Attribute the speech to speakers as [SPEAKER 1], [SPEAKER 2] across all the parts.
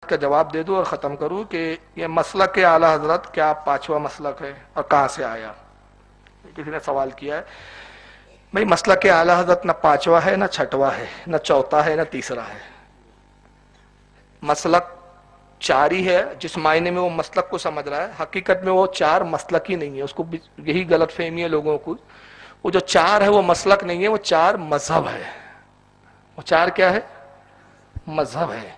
[SPEAKER 1] کا جواب دے دوں اور ختم کروں کہ یہ مسلک کے اعلیٰ حضرت کیا پانچواں مسلک ہے اور کہاں سے آیا؟ کسی نے سوال کیا ہے بھائی مسلک کے اعلیٰ حضرت نہ پانچواں ہے، نہ چھٹواں ہے، نہ چوتھا ہے، نہ تیسرا ہے۔ مسلک چار ہی ہے جس معنی میں وہ مسلک کو سمجھ رہا ہے، حقیقت میں وہ چار مسلک ہی نہیں ہے، اس کو یہی غلط فہمی ہے لوگوں کو۔ وہ جو چار ہے وہ مسلک نہیں ہے، وہ چار مذہب ہے۔ وہ چار کیا ہے؟ مذہب ہے۔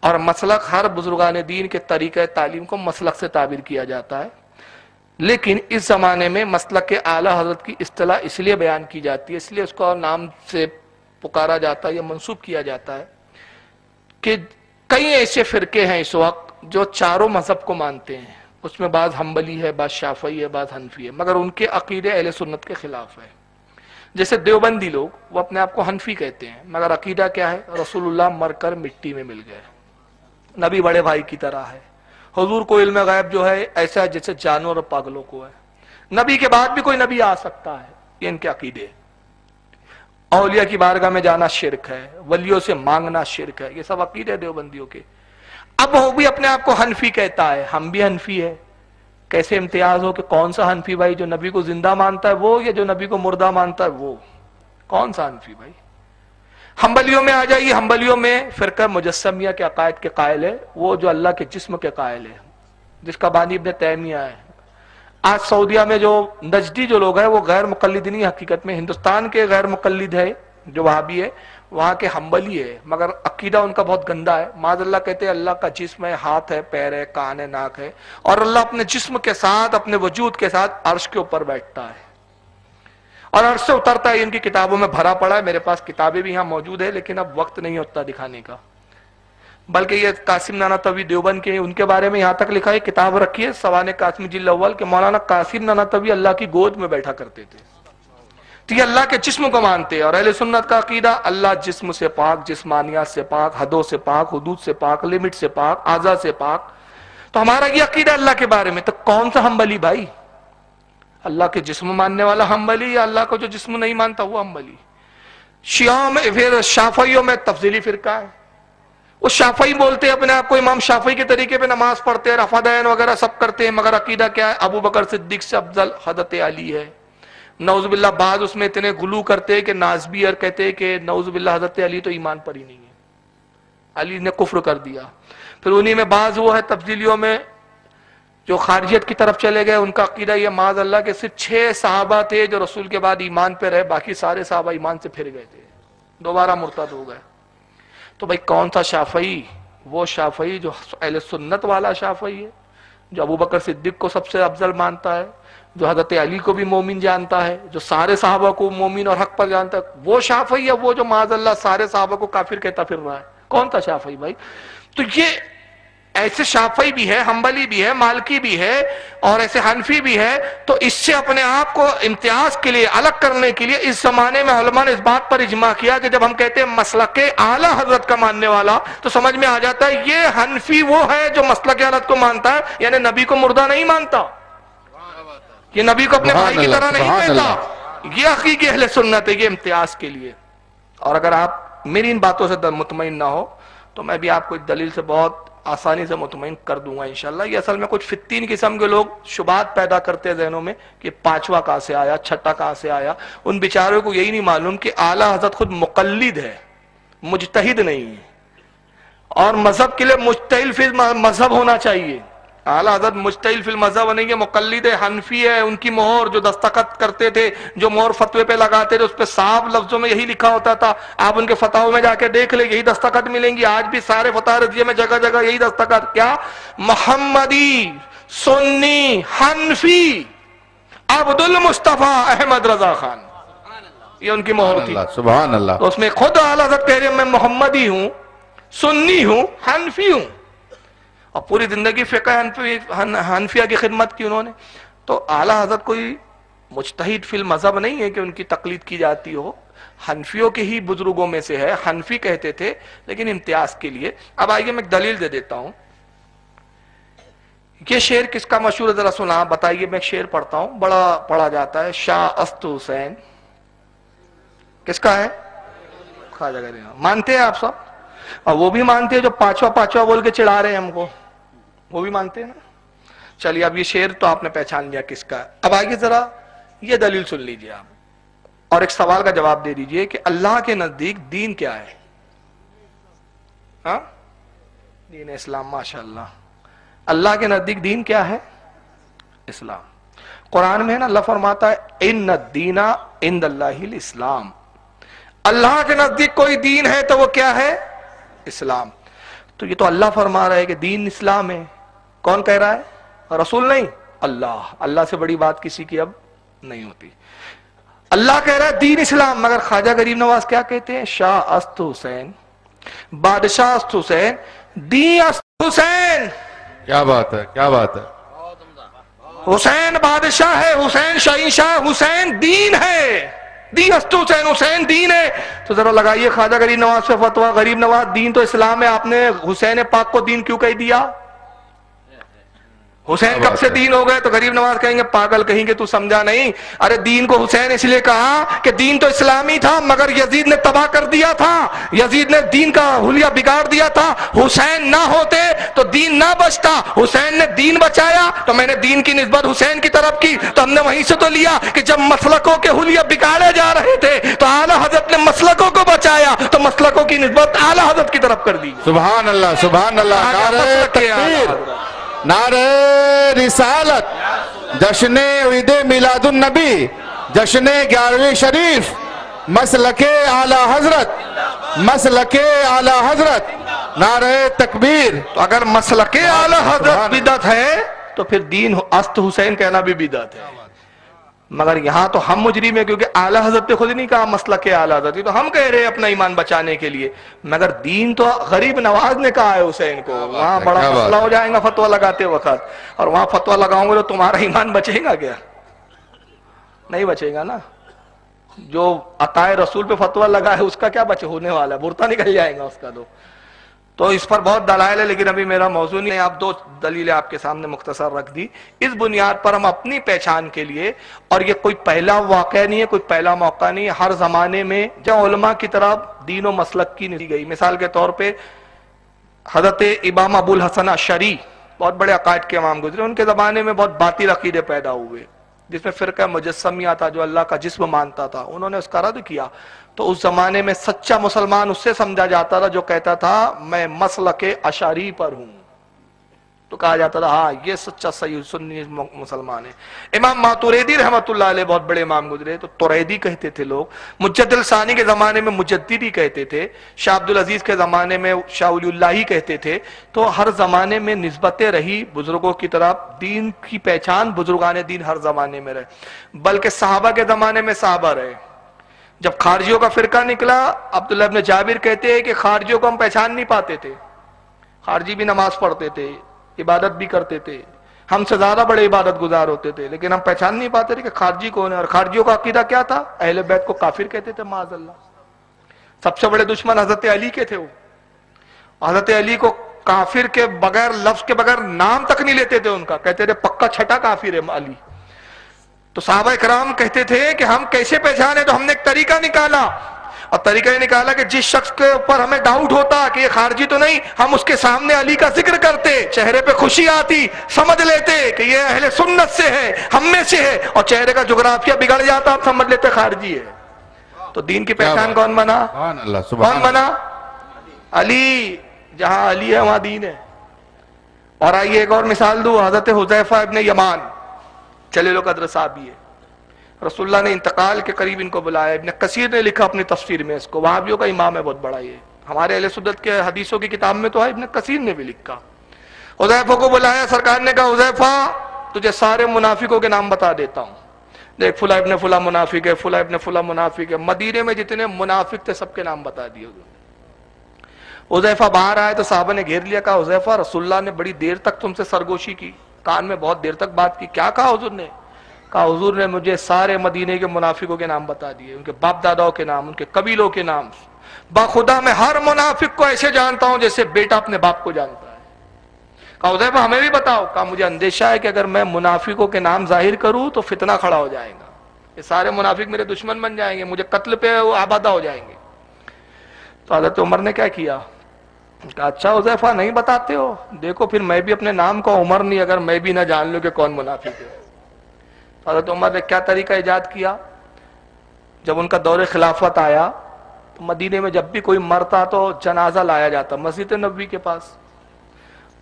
[SPEAKER 1] اور مسلک ہر بزرگان دین کے طریقہ تعلیم کو مسلک سے تعبیر کیا جاتا ہے، لیکن اس زمانے میں مسلک کے اعلیٰ حضرت کی اصطلاح اس لیے بیان کی جاتی ہے، اس لیے اس کو نام سے پکارا جاتا ہے یا منسوب کیا جاتا ہے کہ کئی ایسے فرقے ہیں اس وقت جو چاروں مذہب کو مانتے ہیں، اس میں بعض حنبلی ہے، بعض شافعی ہے، بعض حنفی ہے، مگر ان کے عقیدے اہل سنت کے خلاف ہے۔ جیسے دیوبندی لوگ، وہ اپنے آپ کو حنفی کہتے ہیں، مگر عقیدہ کیا ہے؟ رسول اللہ مر کر مٹی میں مل گئے، نبی بڑے بھائی کی طرح ہے، حضور کو علم غیب جو ہے ایسا ہے جیسے جانور اور پاگلوں کو ہے، نبی کے بعد بھی کوئی نبی آ سکتا ہے، یہ ان کے عقیدے۔ اولیاء کی بارگاہ میں جانا شرک ہے، ولیوں سے مانگنا شرک ہے، یہ سب عقیدے دیوبندیوں کے۔ اب وہ بھی اپنے آپ کو حنفی کہتا ہے، ہم بھی حنفی ہے۔ کیسے امتیاز ہو کہ کون سا حنفی بھائی؟ جو نبی کو زندہ مانتا ہے وہ، یا جو نبی کو مردہ مانتا ہے وہ؟ کون سا حنفی بھائی؟ حنبلیوں میں آ جائیے، حنبلیوں میں فرقہ مجسمیہ کے عقائد کے قائل ہے، وہ جو اللہ کے جسم کے قائل ہے، جس کا بانی ابن تیمیہ ہے۔ آج سعودیہ میں جو نجدی جو لوگ ہیں وہ غیر مقلد نہیں، حقیقت میں ہندوستان کے غیر مقلد ہے جو وہابی ہے، وہاں کے حنبلی ہے، مگر عقیدہ ان کا بہت گندا ہے۔ معاذ اللہ کہتے ہیں اللہ کا جسم ہے، ہاتھ ہے، پیر ہے، کان ہے، ناک ہے، اور اللہ اپنے جسم کے ساتھ، اپنے وجود کے ساتھ عرش کے اوپر بیٹھتا ہے اور عرش سے اترتا ہے۔ ان کی کتابوں میں بھرا پڑا ہے، میرے پاس کتابیں بھی یہاں موجود ہے، لیکن اب وقت نہیں ہوتا دکھانے کا۔ بلکہ یہ قاسم نانوتوی دیوبند کے، ان کے بارے میں یہاں تک لکھا ہے، کتاب رکھی ہے سوانح قاسمی جلد اول، کہ مولانا قاسم نانوتوی اللہ کی گود میں بیٹھا کرتے تھے، تو یہ اللہ کے جسم کو مانتے ہیں۔ اور اہل سنت کا عقیدہ اللہ جسم سے پاک، جسمانیات سے پاک، حدوں سے پاک، حدود سے پاک، لمٹ سے پاک، اعضاء سے پاک۔ تو ہمارا یہ عقیدہ اللہ کے بارے میں۔ تو کون سا حنبلی بھائی؟ اللہ کے جسم ماننے والا حنبلی، یا اللہ کو جو جسم نہیں مانتا وہ حنبلی؟ شیعوں میں، پھر شافعیوں میں تفضیلی فرقہ ہے، وہ شافعی بولتے ہیں اپنے آپ کو، امام شافعی کے طریقے پہ نماز پڑھتے ہیں، رفع دین وغیرہ سب کرتے ہیں، مگر عقیدہ کیا ہے؟ ابو بکر صدیق سے افضل حضرت علی ہے۔ نعوذ باللہ بعض اس میں اتنے غلو کرتے ہیں کہ نازبی اور کہتے ہیں کہ نعوذ باللہ حضرت علی تو ایمان پر ہی نہیں ہے، علی نے کفر کر دیا۔ پھر انہی میں بعض وہ ہے تفضیلیوں میں جو خارجیت کی طرف چلے گئے، ان کا عقیدہ یہ معاذ اللہ کہ صرف 6 صحابہ تھے جو رسول کے بعد ایمان پہ رہے، باقی سارے صحابہ ایمان سے پھر گئے تھے، دوبارہ مرتد ہو گئے۔ تو بھائی کون سا شافعی؟ وہ شافعی جو اہل سنت والا شافعی ہے، جو ابو بکر صدیق کو سب سے افضل مانتا ہے، جو حضرت علی کو بھی مومن جانتا ہے، جو سارے صحابہ کو مومن اور حق پر جانتا ہے، وہ شافعی ہے؟ وہ جو معاذ اللہ سارے صحابہ کو کافر کہتا پھر رہا ہے، کون سا شافعی بھائی؟ تو یہ ایسے شافعی بھی ہے، حنبلی بھی ہے، مالکی بھی ہے، اور ایسے حنفی بھی ہے۔ تو اس سے اپنے آپ کو امتیاز کے لیے، الگ کرنے کے لیے اس زمانے میں علماء نے اس بات پر اجماع کیا کہ جب ہم کہتے ہیں مسلک اعلیٰ حضرت کا ماننے والا، تو سمجھ میں آ جاتا ہے یہ حنفی وہ ہے جو مسلک حضرت کو مانتا ہے، یعنی نبی کو مردہ نہیں مانتا، یہ نبی کو اپنے بھائی کی طرح نہیں کہتا، یہ حقیقی اہل سنت ہے، یہ امتیاز کے لیے۔ اور اگر آپ میری ان باتوں سے مطمئن نہ ہو تو میں بھی آپ کو ایک دلیل سے بہت آسانی سے مطمئن کر دوں گا انشاءاللہ۔ یہ اصل میں کچھ فتین قسم کے لوگ شبہات پیدا کرتے ہیں ذہنوں میں کہ پانچواں کہاں سے آیا، چھٹا کہاں سے آیا۔ ان بیچاروں کو یہی نہیں معلوم کہ اعلیٰ حضرت خود مقلد ہے، مجتہد نہیں ہے، اور مذہب کے لیے مجتہد فی مذہب ہونا چاہیے۔ اعلیٰ حضرت مجتہد فی المذہب نہیں ہے، مقلد ہے، حنفی ہے۔ ان کی مہر جو دستخط کرتے تھے، جو مہر فتوے پہ لگاتے تھے، اس پہ صاف لفظوں میں یہی لکھا ہوتا تھا، آپ ان کے فتاوی میں جا کے دیکھ لیں، یہی دستخط ملیں گی آج بھی سارے فتح رضیہ میں، جگہ جگہ یہی دستخط، کیا؟ محمدی، سنی، حنفی، عبد المصطفیٰ احمد رضا خان، یہ ان کی مہر تھی۔
[SPEAKER 2] سبحان اللہ۔
[SPEAKER 1] تو اس میں خود اعلیٰ حضرت کہہ رہے ہیں میں محمدی ہوں، سنی ہوں، حنفی ہوں، اور پوری زندگی فقہ حنفیہ کی خدمت کی انہوں نے۔ تو اعلیٰ حضرت کوئی مجتہد فی المذہب نہیں ہے کہ ان کی تقلید کی جاتی ہو، حنفیوں کے ہی بزرگوں میں سے ہے، حنفی کہتے تھے لیکن امتیاز کے لیے۔ اب آئیے میں ایک دلیل دے دیتا ہوں۔ یہ شعر کس کا مشہور ہے ذرا سنا بتائیے، میں ایک شعر پڑھتا ہوں، بڑا پڑھا جاتا ہے، شاہ است حسین، کس کا ہے؟ خواجہ غریب، مانتے ہیں آپ سب؟ اور وہ بھی مانتے ہیں جو پانچواں بول کے چڑھا رہے ہیں ہم کو، وہ بھی مانتے ہیں نا. چلیے اب یہ شعر تو آپ نے پہچان لیا کس کا ہے. اب آگے ذرا یہ دلیل سن لیجئے آپ، اور ایک سوال کا جواب دے دیجئے کہ اللہ کے نزدیک دین کیا ہے؟ ہاں، دین اسلام. ماشاءاللہ، اللہ کے نزدیک دین کیا ہے؟ اسلام. قرآن میں ہے نا، اللہ فرماتا ہے ان الدین عند اللہ الاسلام. اللہ کے نزدیک کوئی دین ہے تو وہ کیا ہے؟ اسلام. تو یہ تو اللہ فرما رہا ہے کہ دین اسلام ہے. کون کہہ رہا ہے؟ رسول نہیں، اللہ. اللہ سے بڑی بات کسی کی اب نہیں ہوتی. اللہ کہہ رہا ہے دین اسلام، مگر خواجہ غریب نواز کیا کہتے ہیں؟ شاہ است حسین، بادشاہ است حسین، دین است حسین.
[SPEAKER 2] کیا بات ہے، کیا بات ہے.
[SPEAKER 1] حسین بادشاہ ہے، حسین شہنشاہ، حسین دین ہے. دین است حسین، حسین دین ہے. تو ذرا لگائیے خواجہ غریب نواز سے فتویٰ. غریب نواز دین تو اسلام ہے، آپ نے حسین پاک کو دین کیوں کہہ دیا؟ حسین کب سے دین ہو گئے؟ تو غریب نواز کہیں گے پاگل کہیں گے تو سمجھا نہیں. ارے دین کو حسین اس لیے کہا کہ دین تو اسلامی تھا مگر یزید نے تباہ کر دیا تھا، یزید نے دین کا حلیہ بگاڑ دیا تھا. حسین نہ ہوتے تو دین نہ بچتا. حسین نے دین بچایا تو میں نے دین کی نسبت حسین کی طرف کی. تو ہم نے وہیں سے تو لیا کہ جب مسلکوں کے حلیہ بگاڑے جا رہے تھے تو اعلیٰ حضرت نے مسلکوں کو بچایا تو مسلکوں کی نسبت اعلیٰ حضرت کی طرف کر دی.
[SPEAKER 2] سبحان اللہ، سبحان اللہ. نعرہ تکبیر، نعرہ رسالت، جشن عید میلاد النبی، جشن 11ویں شریف، مسلک اعلی حضرت، مسلک اعلی حضرت. نعرہ تکبیر.
[SPEAKER 1] تو اگر مسلک اعلی حضرت بدعت ہے تو پھر دین است حسین کہنا بھی بدعت ہے. مگر یہاں تو ہم مجرم ہیں کیونکہ اعلی حضرت نے خود نہیں کہا مسلک اعلی حضرت، تو ہم کہہ رہے ہیں اپنا ایمان بچانے کے لیے. مگر دین تو غریب نواز نے کہا ہے حسین کو. وہاں بڑا مسئلہ ہو جائے گا فتویٰ لگاتے وقت، اور وہاں فتویٰ لگاؤں گے تو تمہارا ایمان بچے گا کیا؟ نہیں بچے گا نا. جو عطائے رسول پہ فتویٰ لگا ہے اس کا کیا بچے ہونے والا ہے؟ برتا نکل جائے گا اس کا. تو اس پر بہت دلائل ہے لیکن ابھی میرا موضوع نہیں ہے. آپ دو دلیلیں آپ کے سامنے مختصر رکھ دی. اس بنیاد پر ہم اپنی پہچان کے لیے، اور یہ کوئی پہلا واقعہ نہیں ہے، کوئی پہلا موقع نہیں ہے، ہر زمانے میں جب علماء کی طرف دین و مسلک کی نہیں گئی. مثال کے طور پہ حضرت امام ابو الحسن اشعری بہت بڑے عقائد کے امام گزرے. ان کے زمانے میں بہت باطل عقیدے پیدا ہوئے جس میں فرقہ مجسمیہ تھا جو اللہ کا جسم مانتا تھا. انہوں نے اس کا رد کیا. تو اس زمانے میں سچا مسلمان اس سے سمجھا جاتا تھا جو کہتا تھا میں مسلک اشعری پر ہوں. تو کہا جاتا تھا ہاں یہ سچا صحیح سنی مسلمان ہے. امام ماتوریدی رحمۃ اللہ علیہ بہت بڑے امام گزرے، تو توریدی کہتے تھے لوگ. مجد الثانی کے زمانے میں مجددی کہتے تھے. شاہ عبد العزیز کے زمانے میں شاہ ولی اللہ کہتے تھے. تو ہر زمانے میں نسبتیں رہی بزرگوں کی طرف. دین کی پہچان بزرگان دین ہر زمانے میں رہے، بلکہ صحابہ کے زمانے میں صحابہ رہے. جب خارجیوں کا فرقہ نکلا، عبداللہ ابن جابر کہتے ہیں کہ خارجیوں کو ہم پہچان نہیں پاتے تھے. خارجی بھی نماز پڑھتے تھے، عبادت بھی کرتے تھے، ہم سے زیادہ بڑے عبادت گزار ہوتے تھے، لیکن ہم پہچان نہیں پاتے تھے کہ خارجی کون ہے. اور خارجیوں کا عقیدہ کیا تھا؟ اہل بیت کو کافر کہتے تھے معاذ اللہ. سب سے بڑے دشمن حضرت علی کے تھے. وہ حضرت علی کو کافر کے بغیر، لفظ کے بغیر نام تک نہیں لیتے تھے ان کا. کہتے تھے پکا چھٹا کافر ہے علی. تو صحابہ اکرام کہتے تھے کہ ہم کیسے پہچانے؟ تو ہم نے ایک طریقہ نکالا، اور طریقہ یہ نکالا کہ جس شخص کے اوپر ہمیں ڈاؤٹ ہوتا کہ یہ خارجی تو نہیں، ہم اس کے سامنے علی کا ذکر کرتے، چہرے پہ خوشی آتی، سمجھ لیتے کہ یہ اہل سنت سے ہے، ہم میں سے ہے. اور چہرے کا جغرافیہ بگڑ جاتا، ہم سمجھ لیتے خارجی ہے. تو دین کی پہچان کون بنا؟ کون بنا؟ علی. جہاں علی ہے وہاں دین ہے. اور آئیے ایک اور مثال دوں. حضرت حذیفہ ابن یمان چلے لو قدر صحابی ہے. رسول اللہ نے انتقال کے قریب ان کو بلایا. ابن کثیر نے لکھا اپنی تفسیر میں اس کو، وہابیوں کا امام ہے بہت بڑا. یہ ہمارے اہل سنت کے حدیثوں کی کتاب میں تو ہے، ابن کثیر نے بھی لکھا. حذیفہ کو بلایا. سرکار نے کہا حذیفہ تجھے سارے منافقوں کے نام بتا دیتا ہوں. دیکھ فلاں ابن فلاں منافق ہے، فلاں ابن فلاں منافق ہے. مدینے میں جتنے منافق تھے سب کے نام بتا دیے. حذیفہ باہر آئے تو صحابہ نے گھیر لیا. کہا حذیفہ رسول اللہ نے بڑی دیر تک تم سے سرگوشی کی، کان میں بہت دیر تک بات کی. کیا کہا حضور نے؟ کہا حضور نے مجھے سارے مدینے کے منافقوں کے نام بتا دیے، ان کے باپ داداؤں کے نام، ان کے قبیلوں کے نام. باخدا میں ہر منافق کو ایسے جانتا ہوں جیسے بیٹا اپنے باپ کو جانتا ہے. کہا حذیفہ ہمیں بھی بتاؤ. کہا مجھے اندیشہ ہے کہ اگر میں منافقوں کے نام ظاہر کروں تو فتنہ کھڑا ہو جائے گا، یہ سارے منافق میرے دشمن بن جائیں گے، مجھے قتل پہ آبادہ ہو جائیں گے. تو حضرت عمر نے کیا کیا؟ کہا اچھا حذیفہ نہیں بتاتے ہو؟ دیکھو پھر میں بھی اپنے نام کو عمر نہیں، اگر میں بھی نہ جان لوں کہ کون منافق ہے۔ حضرت عمر نے کیا طریقہ ایجاد کیا؟ جب ان کا دور خلافت آیا تو مدینے میں جب بھی کوئی مرتا تو جنازہ لایا جاتا مسجد نبوی کے پاس،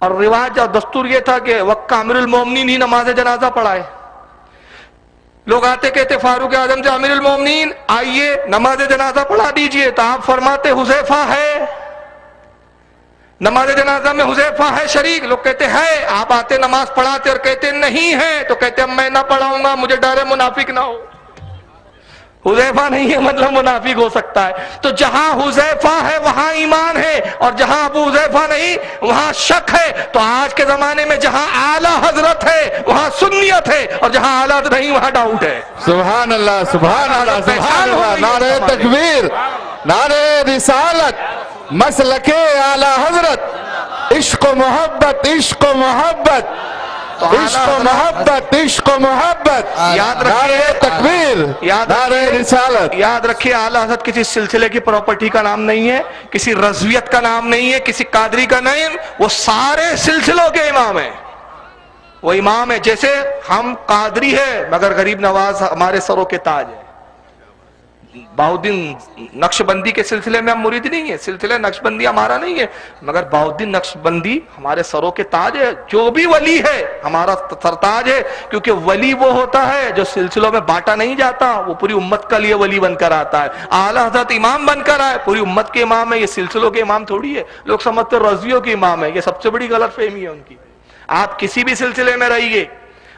[SPEAKER 1] اور رواج اور دستور یہ تھا کہ وقت امیر المومنین ہی نماز جنازہ پڑھائے۔ لوگ آتے کہتے فاروق اعظم سے امیر المومنین آئیے نماز جنازہ پڑھا دیجئے، تو آپ فرماتے حذیفہ ہے نماز جنازہ میں، حذیفہ ہے شریک؟ لوگ کہتے ہے، آپ آتے نماز پڑھاتے اور کہتے نہیں ہے، تو کہتے اب میں نہ پڑھاؤں گا، مجھے ڈر ہے منافق نہ ہو۔ حذیفہ نہیں ہے مطلب منافق ہو سکتا ہے۔ تو جہاں حذیفہ ہے وہاں ایمان ہے، اور جہاں ابو حذیفہ نہیں وہاں شک ہے۔ تو آج کے زمانے میں جہاں اعلیٰ حضرت ہے وہاں سنیت ہے، اور جہاں اعلیٰ نہیں وہاں ڈاؤٹ ہے۔
[SPEAKER 2] سبحان اللہ سبحان اللہ سبحان اللہ، نعرہ تکبیر، نعرہ رسالت، مسلک اعلیٰ حضرت، عشق و محبت، عشق و محبت، عشق و محبت، عشق و محبت،
[SPEAKER 1] یاد رکھیے،
[SPEAKER 2] نعرہ تکبیر، نعرہ رسالت۔
[SPEAKER 1] یاد رکھیے اعلیٰ حضرت کسی سلسلے کی پراپرٹی کا نام نہیں ہے، کسی رضویت کا نام نہیں ہے، کسی قادری کا نہیں، وہ سارے سلسلوں کے امام ہیں۔ وہ امام ہے، جیسے ہم قادری ہے مگر غریب نواز ہمارے سروں کے تاج ہے۔ بہاؤالدین نقشبندی کے سلسلے میں ہم مرید نہیں ہیں، سلسلہ نقشبندی ہمارا نہیں ہے، مگر بہاؤالدین نقشبندی ہمارے سروں کے تاج ہے۔ جو بھی ولی ہے ہمارا سرتاج ہے، کیونکہ ولی وہ ہوتا ہے جو سلسلوں میں بانٹا نہیں جاتا، وہ پوری امت کا لیے ولی بن کر آتا ہے۔ اعلیٰ حضرت امام بن کر آئے، پوری امت کے امام ہے، یہ سلسلوں کے امام تھوڑی ہے۔ لوگ سمجھتے رضویوں کے امام ہے، یہ سب سے بڑی غلط فہمی ہے ان کی۔ آپ کسی بھی سلسلے میں رہیے،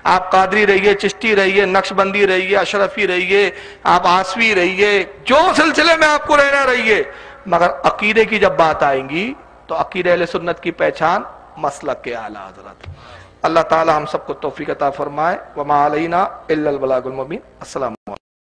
[SPEAKER 1] آپ قادری رہیے، چشتی رہیے، نقشبندی رہیے، اشرفی رہیے، آپ آسوی رہیے، جو سلسلے میں آپ کو رہنا رہیے، مگر عقیدے کی جب بات آئیں گی تو عقیدہ اہل سنت کی پہچان مسلک کے اعلیٰ حضرت۔ اللہ تعالی ہم سب کو توفیق عطا فرمائے۔ وما علینا الا البلاغ المبین۔ السلام